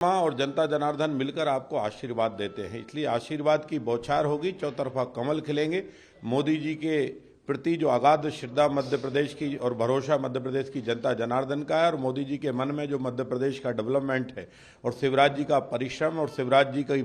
और जनता जनार्दन मिलकर आपको आशीर्वाद देते हैं, इसलिए आशीर्वाद की बौछार होगी, चौतरफा कमल खिलेंगे। मोदी जी के प्रति जो अगाध श्रद्धा मध्य प्रदेश की और भरोसा मध्य प्रदेश की जनता जनार्दन का है, और मोदी जी के मन में जो मध्य प्रदेश का डेवलपमेंट है और शिवराज जी का परिश्रम और शिवराज जी का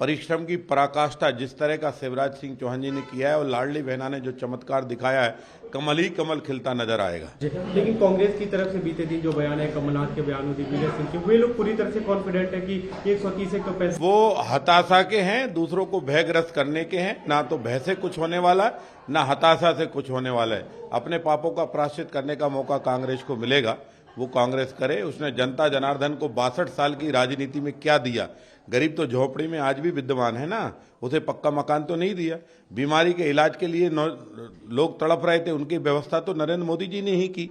परिश्रम की पराकाष्ठा जिस तरह का शिवराज सिंह चौहान जी ने किया है और लाडली बहना ने जो चमत्कार दिखाया है, कमल ही कमल खिलता नजर आएगा। लेकिन कांग्रेस की तरफ से बीते दिन जो बयान है कमलनाथ के बयान में दिग्विजय सिंह के, वे लोग पूरी तरह से कॉन्फिडेंट है कि 130 तो पैसे वो हताशा के हैं, दूसरों को भयग्रस्त करने के हैं। ना तो भय से कुछ होने वाला है, ना हताशा से कुछ होने वाला है। अपने पापों का प्रायश्चित करने का मौका कांग्रेस को मिलेगा, वो कांग्रेस करे। उसने जनता जनार्दन को 62 साल की राजनीति में क्या दिया? गरीब तो झोपड़ी में आज भी विद्यमान है ना, उसे पक्का मकान तो नहीं दिया। बीमारी के इलाज के लिए लोग तड़प रहे थे, उनकी व्यवस्था तो नरेंद्र मोदी जी ने ही की।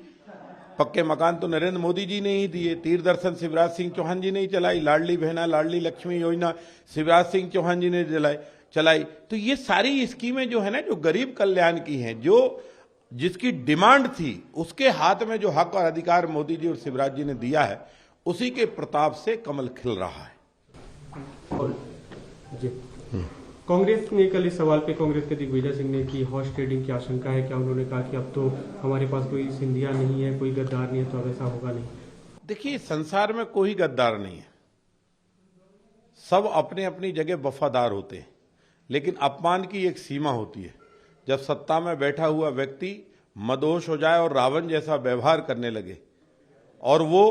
पक्के मकान तो नरेंद्र मोदी जी ने ही दिए। तीर दर्शन शिवराज सिंह चौहान जी ने ही चलाई। लाडली बहना, लाडली लक्ष्मी योजना शिवराज सिंह चौहान जी ने चलाई। तो ये सारी स्कीमें जो है ना, जो गरीब कल्याण की हैं, जो जिसकी डिमांड थी, उसके हाथ में जो हक और अधिकार मोदी जी और शिवराज जी ने दिया है, उसी के प्रताप से कमल खिल रहा है। जी कांग्रेस ने कल इस सवाल पे कांग्रेस के दिग्विजय सिंह ने की हॉर्स ट्रेडिंग की आशंका है। क्या उन्होंने कहा कि अब तो हमारे पास कोई सिंधिया नहीं है, कोई गद्दार नहीं है, तो अब ऐसा होगा नहीं? देखिए, संसार में कोई गद्दार नहीं है, सब अपने अपनी जगह वफादार होते हैं, लेकिन अपमान की एक सीमा होती है। जब सत्ता में बैठा हुआ व्यक्ति मदहोश हो जाए और रावण जैसा व्यवहार करने लगे और वो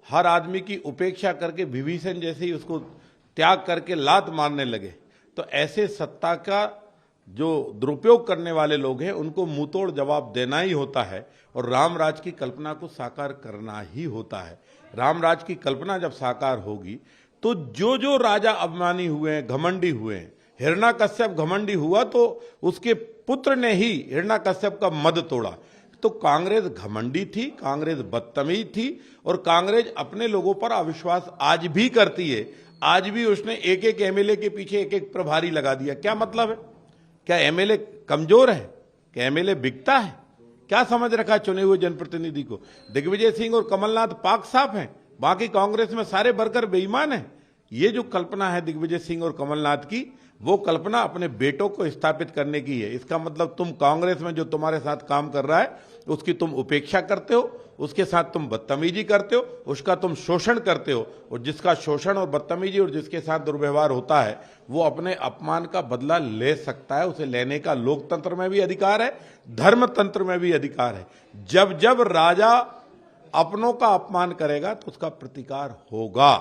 हर आदमी की उपेक्षा करके विभीषण जैसे ही उसको त्याग करके लात मारने लगे, तो ऐसे सत्ता का जो दुरुपयोग करने वाले लोग हैं उनको मुंहतोड़ जवाब देना ही होता है और रामराज की कल्पना को साकार करना ही होता है। रामराज की कल्पना जब साकार होगी तो जो जो राजा अभिमानी हुए हैं, घमंडी हुए हैं, हिरण्यकश्यप घमंडी हुआ तो उसके पुत्र ने ही हिरण्यकश्यप का मद तोड़ा। तो कांग्रेस घमंडी थी, कांग्रेस बदतमीज थी और कांग्रेस अपने लोगों पर अविश्वास आज भी करती है। आज भी उसने एक एक एमएलए के पीछे एक एक प्रभारी लगा दिया। क्या मतलब है? क्या एमएलए कमजोर है? क्या एमएलए बिकता है? क्या समझ रखा है चुने हुए जनप्रतिनिधि को? दिग्विजय सिंह और कमलनाथ पाक साफ हैं, बाकी कांग्रेस में सारे वर्कर बेईमान हैं। ये जो कल्पना है दिग्विजय सिंह और कमलनाथ की, वो कल्पना अपने बेटों को स्थापित करने की है। इसका मतलब तुम कांग्रेस में जो तुम्हारे साथ काम कर रहा है उसकी तुम उपेक्षा करते हो, उसके साथ तुम बदतमीजी करते हो, उसका तुम शोषण करते हो, और जिसका शोषण और बदतमीजी और जिसके साथ दुर्व्यवहार होता है वो अपने अपमान का बदला ले सकता है। उसे लेने का लोकतंत्र में भी अधिकार है, धर्मतंत्र में भी अधिकार है। जब जब राजा अपनों का अपमान करेगा तो उसका प्रतिकार होगा।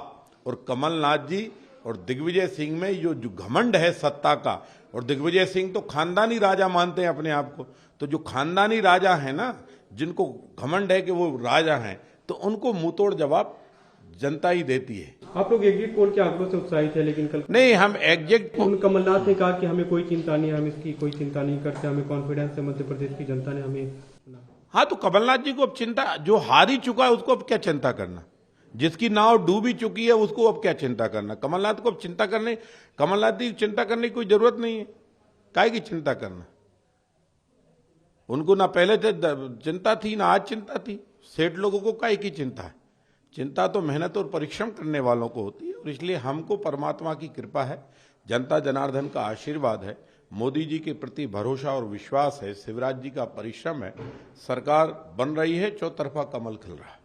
और कमलनाथ जी और दिग्विजय सिंह में जो घमंड है सत्ता का, और दिग्विजय सिंह तो खानदानी राजा मानते हैं अपने आप को, तो जो खानदानी राजा है ना, जिनको घमंड है कि वो राजा हैं, तो उनको मुंहतोड़ जवाब जनता ही देती है। आप लोग एग्जिट पोल के आंकड़ों से उत्साहित है, लेकिन कल नहीं, हम एग्जिट कमलनाथ ने कहा कि हमें कोई चिंता नहीं है, हम इसकी कोई चिंता नहीं करते, हमें कॉन्फिडेंस है, मध्य प्रदेश की जनता ने हमें। हाँ, तो कमलनाथ जी को अब चिंता, जो हार ही चुका है उसको अब क्या चिंता करना? जिसकी नाव डूब ही चुकी है उसको अब क्या चिंता करना? कमलनाथ को अब कमलनाथ जी चिंता करने की कोई जरूरत नहीं है। काहे की चिंता करना? उनको ना पहले चिंता थी ना आज चिंता थी। सेठ लोगों को काहे की चिंता है? चिंता तो मेहनत और परिश्रम करने वालों को होती है। और इसलिए हमको परमात्मा की कृपा है, जनता जनार्दन का आशीर्वाद है, मोदी जी के प्रति भरोसा और विश्वास है, शिवराज जी का परिश्रम है, सरकार बन रही है, चौतरफा कमल खिल रहा है।